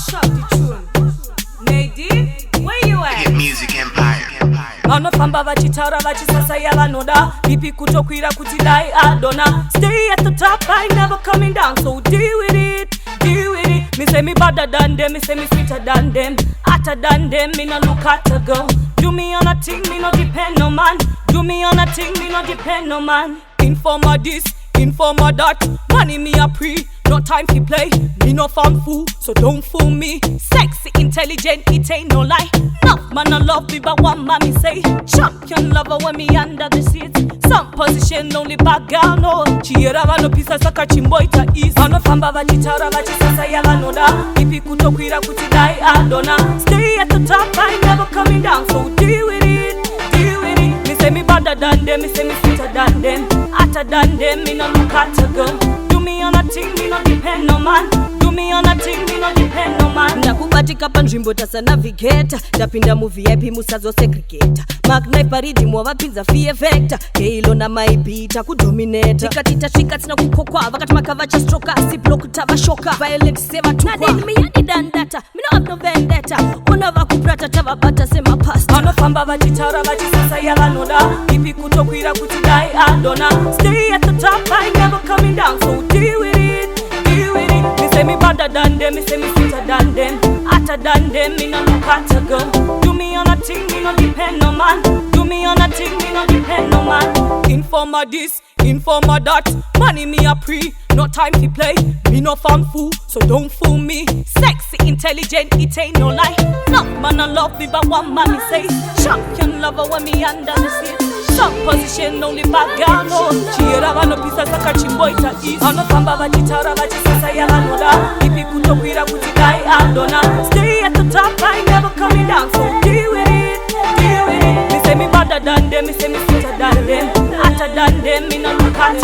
Mash up the tune. Nadine, where you at? Hit Music Empire. Vanofamba vachitaura vachisasaya vanoda vipi kutokwira kuti dai adona. Stay at the top, I never coming down, so deal with it, deal with it. Me say me better than them, me say me sweeter than them, hotter than them, me no look at a girl. Do me on a thing, me no depend no man. Do me on a thing, me no depend no man. Informer this, informer that, money me a pre, no time to play. Me no fan fool, so don't fool me. Sexy, intelligent, it ain't no lie. Enough man I love me, but one man me say champion lover when me under the seats. Some position only bad girl no. Chiera vano pisa saka chimboita is. Vanofamba vachitaura vachisasaya vanoda vipi kutokwira kuti dai adona. Stay at the top, I never coming down, so deal with it, deal with it. Me say me better than them, me say me sweeter than them, hotter than them, me no look at a girl. Do me on a thing, me no depend no man. Do me on a thing, me no depend no man. Ndakubatika panzvimbo tasa navigata, ndapinda mu VIP musazo segregata. Magnai paridi mwava pizza fee vector, keilo na maibita kudominate. Tikatita shika tina kukokwa, vakati makavacha stroka, si block tava shoka. Violate seva tukwa, nadini miyani dandata, me no have no vendetta. Unava kuprata tava bata sema pasta. Vanofamba vachitaura vachisasaya vanoda vipi kutokwira kuti dai adona. Stay at the top, I never coming down, so deal with it, deal with it. Me say me better than them, me say me sweeter than them, hotter than them, me no look at a girl. Do me on a thing, me no depend no man. Do me on a thing, me no depend no man. Informer this, informer that, money me a pre, no time to play. Me no fan fool, so don't fool me. Sexy, intelligent, it ain't no lie. No man I love me, but one man me say champion lover when me under the seat. Some position only bad girl no. Chiera vano pisa saka chimboita is. Vanofamba vachitaura vachisasaya vanoda vipi kutokwira kuti dai adona. Stay at the top, I never coming down, so deal with it, deal with it. Me say me better than them, me say me sweeter than them, hotter than them, me no look at